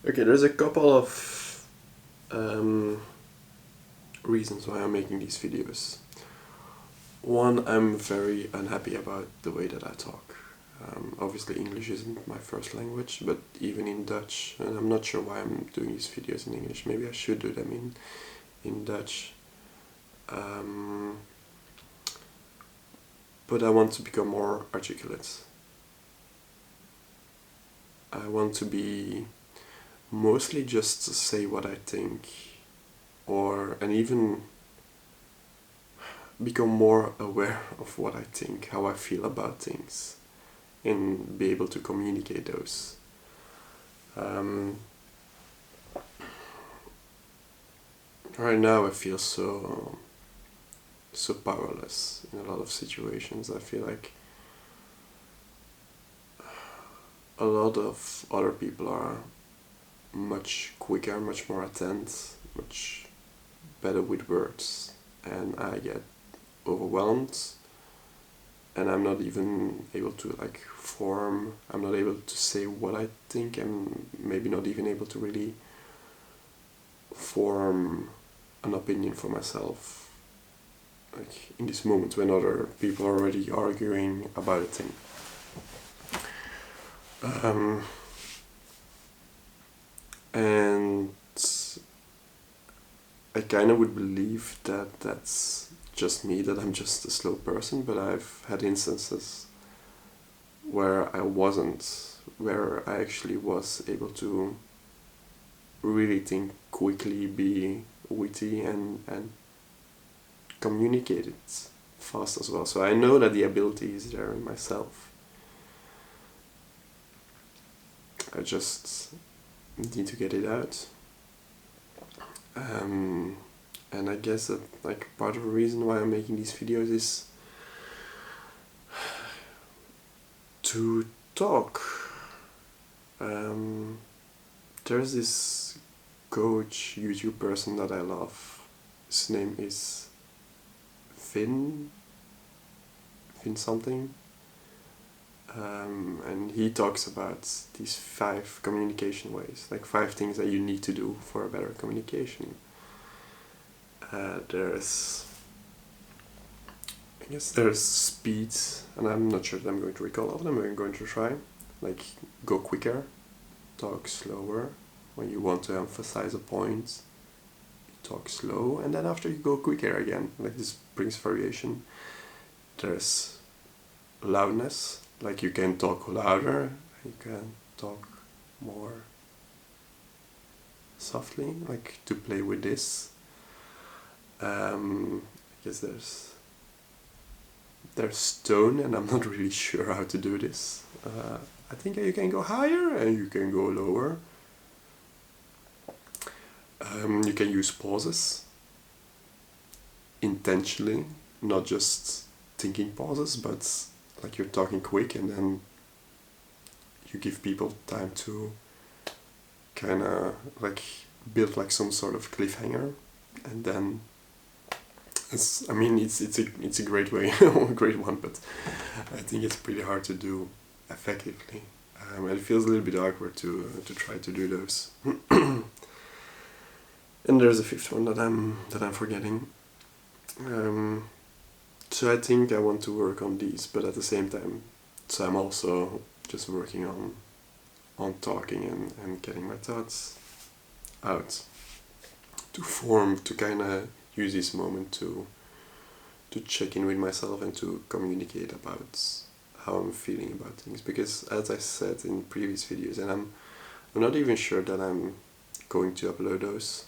Okay, there's a couple of reasons why I'm making these videos. One, I'm very unhappy about the way that I talk. Obviously English isn't my first language, but even in Dutch, and I'm not sure why I'm doing these videos in English, maybe I should do them in Dutch. But I want to become more articulate. I want to be mostly just to say what I think, and even become more aware of what I think, how I feel about things, and be able to communicate those. Right now I feel so powerless in a lot of situations. I feel like a lot of other people are much quicker, much more attentive, much better with words, and I get overwhelmed, and I'm not even able to I'm not able to say what I think, and maybe not even able to really form an opinion for myself, like in this moment when other people are already arguing about a thing. And I kind of would believe that that's just me, that I'm just a slow person, but I've had instances where where I actually was able to really think quickly, be witty, and communicate it fast as well. So I know that the ability is there in myself. I just need to get it out. And I guess that part of the reason why I'm making these videos is to talk. There's this coach YouTube person that I love. His name is Finn something. And he talks about these 5 communication ways, 5 things that you need to do for a better communication. There's speed, and I'm not sure that I'm going to recall all of them. I'm going to try. Go quicker, talk slower. When you want to emphasize a point, you talk slow, and then after you go quicker again. This brings variation. There's loudness. You can talk louder, you can talk more softly, to play with this. I guess there's tone, and I'm not really sure how to do this. I think you can go higher and you can go lower. You can use pauses intentionally, not just thinking pauses, but you're talking quick and then you give people time to kind of build some sort of cliffhanger, and then it's a great way, a great one, but I think it's pretty hard to do effectively. It feels a little bit awkward to try to do those. And there's a 5th one that I'm forgetting. So I think I want to work on these, but at the same time, so I'm also just working on talking and getting my thoughts out, to kind of use this moment to check in with myself and to communicate about how I'm feeling about things. Because as I said in previous videos, and I'm not even sure that I'm going to upload those.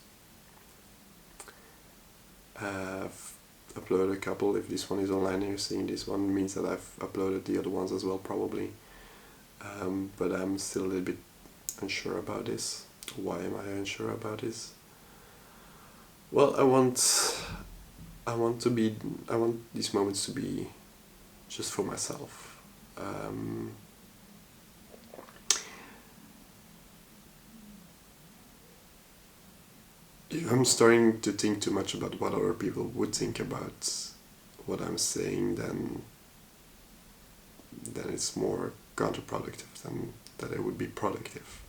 I've uploaded a couple. If this one is online and you're seeing this one, means that I've uploaded the other ones as well, probably. But I'm still a little bit unsure about this. Why am I unsure about this? Well, I want these moments to be just for myself. If I'm starting to think too much about what other people would think about what I'm saying, then it's more counterproductive than that it would be productive.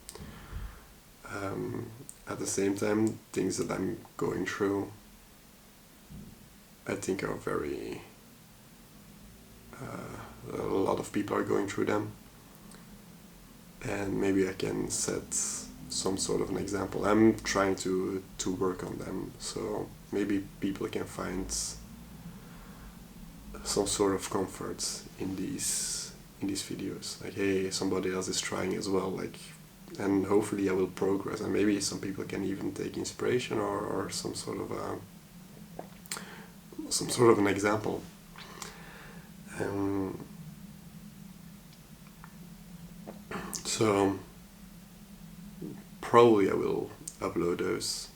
At the same time, things that I'm going through, I think are very... a lot of people are going through them, and maybe I can set some sort of an example. I'm trying to work on them, so maybe people can find some sort of comfort in these videos. Like, hey, somebody else is trying as well. Like, and hopefully I will progress, and maybe some people can even take inspiration or some sort of an example. So probably I will upload those,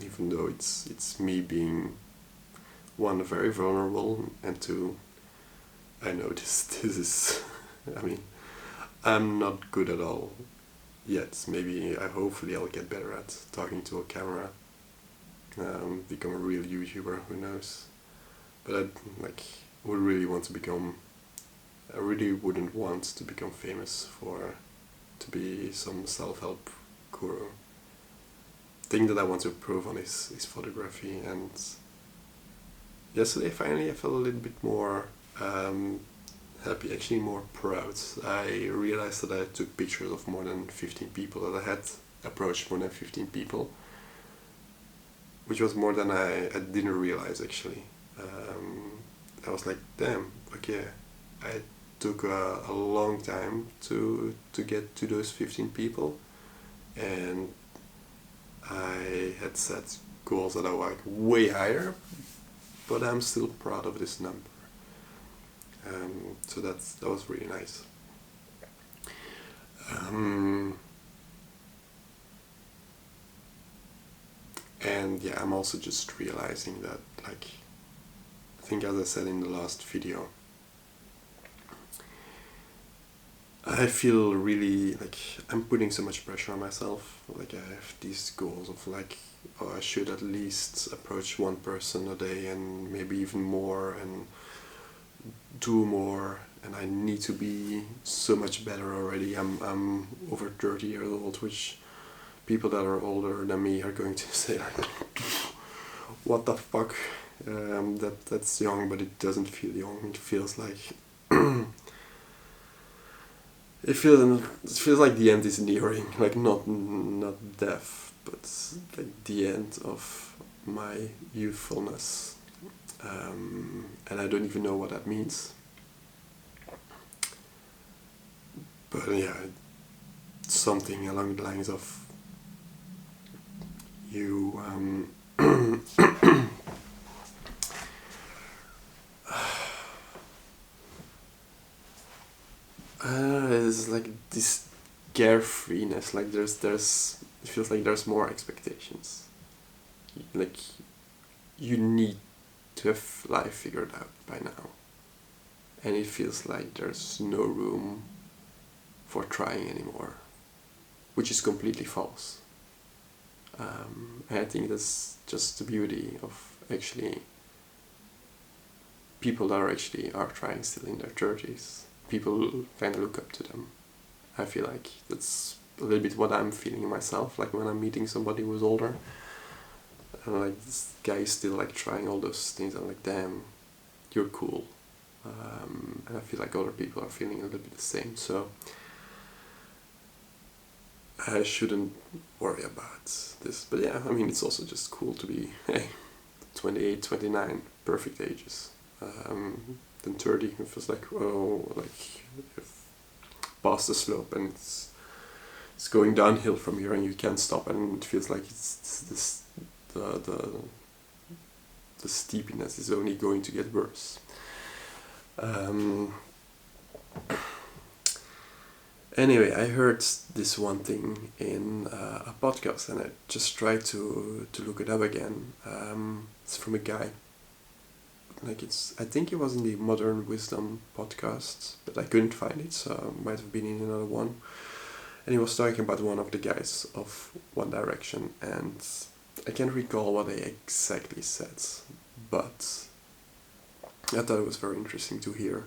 even though it's me being, one, very vulnerable, and two, I know this is I mean, I'm not good at all yet. Maybe hopefully I'll get better at talking to a camera, become a real YouTuber, who knows. But I would really want to become, I really wouldn't want to become famous to be some self-help guru. Thing that I want to improve on is photography, and yesterday finally I felt a little bit more happy, actually more proud. I realized that I took pictures of more than 15 people, that I had approached more than 15 people, which was more than I didn't realize actually. I was like, damn, okay, I took a long time to get to those 15 people, and I had set goals that are like way higher, but I'm still proud of this number. So that was really nice. And yeah, I'm also just realizing that, like, I think as I said in the last video, I feel really like I'm putting so much pressure on myself. Like, I have these goals of like, oh, I should at least approach one person a day, and maybe even more, and do more, and I need to be so much better already. I'm over 30 years old, which people that are older than me are going to say like, what the fuck, that's young, but it doesn't feel young. It feels like it feels like the end is nearing, like not death, but like the end of my youthfulness. And I don't even know what that means. But yeah, something along the lines of you it's like this carefreeness, like there's it feels like there's more expectations. Like, you need to have life figured out by now, and it feels like there's no room for trying anymore, which is completely false. And I think that's just the beauty of actually people that are trying still in their 30s. People kind of look up to them. I feel like that's a little bit what I'm feeling myself, like when I'm meeting somebody who's older. And like, this guy is still like trying all those things. I'm like, damn, you're cool. And I feel like other people are feeling a little bit the same. So I shouldn't worry about this. But yeah, I mean, it's also just cool to be, hey, 28, 29, perfect ages. Then 30, it feels like, oh, like you've passed the slope and it's going downhill from here and you can't stop, and it feels like it's this the steepness is only going to get worse. Anyway, I heard this one thing in a podcast, and I just tried to look it up again. It's from a guy. Like, I think it was in the Modern Wisdom podcast, but I couldn't find it, so it might have been in another one. And he was talking about one of the guys of One Direction, and I can't recall what they exactly said, but I thought it was very interesting to hear.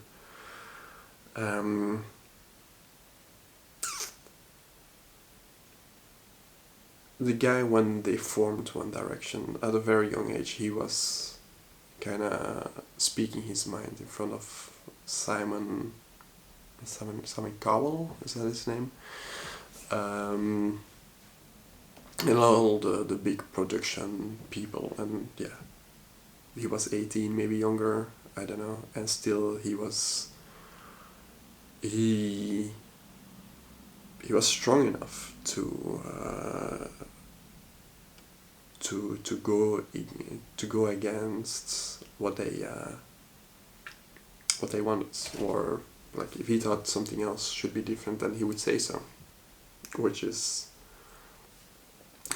the guy, when they formed One Direction at a very young age, he was kind of speaking his mind in front of Simon Cowell, is that his name? And all the big production people, and yeah, he was 18, maybe younger, I don't know, and still he was strong enough to go against what they wanted, or like if he thought something else should be different, then he would say so, which is,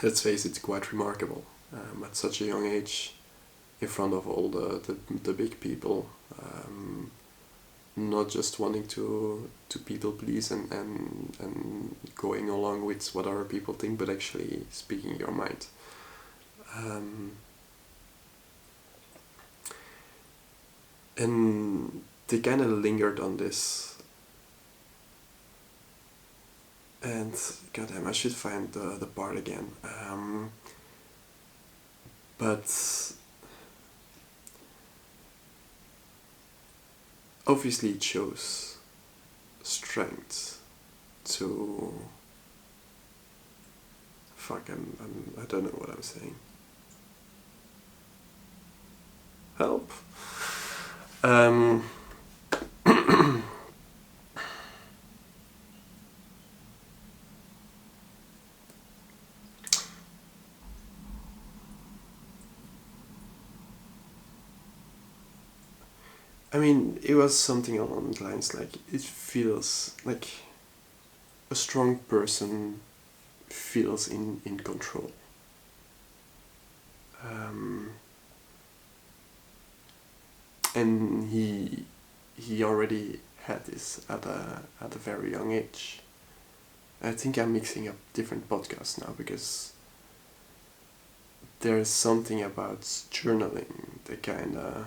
let's face it, quite remarkable at such a young age, in front of all the big people, not just wanting to people please and going along with what other people think, but actually speaking your mind. And they kind of lingered on this, and goddamn, I should find the part again. But obviously it shows strength to... Fuck, I don't know what I'm saying. Help. I mean, it was something along the lines like, it feels like a strong person feels in control. And he already had this at a very young age. I think I'm mixing up different podcasts now, because there's something about journaling that kind of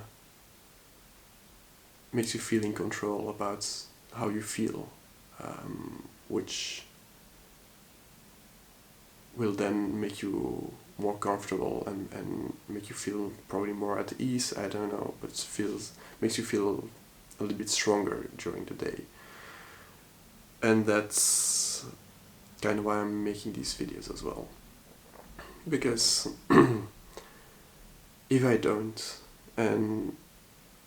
makes you feel in control about how you feel, which will then make you more comfortable and make you feel probably more at ease, I don't know, but makes you feel a little bit stronger during the day. And that's kind of why I'm making these videos as well, because if I don't, and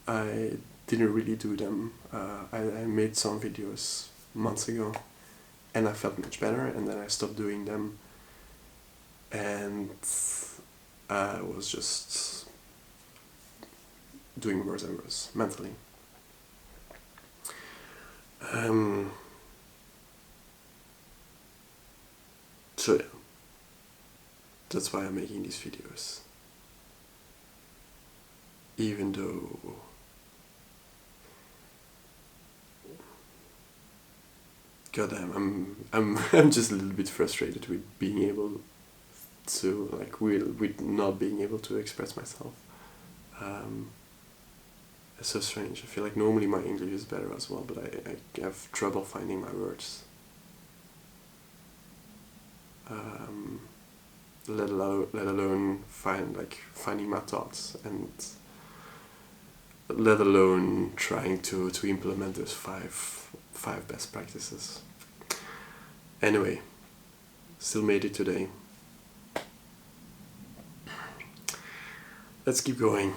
I didn't really do them, I made some videos months ago and I felt much better, and then I stopped doing them, and I was just doing worse and worse mentally. So yeah, that's why I'm making these videos, even though goddamn, I'm just a little bit frustrated with being able to, like, with not being able to express myself. It's so strange. I feel like normally my English is better as well, but I have trouble finding my words. Let alone finding my thoughts, and let alone trying to implement those five best practices. Anyway, still made it today. Let's keep going.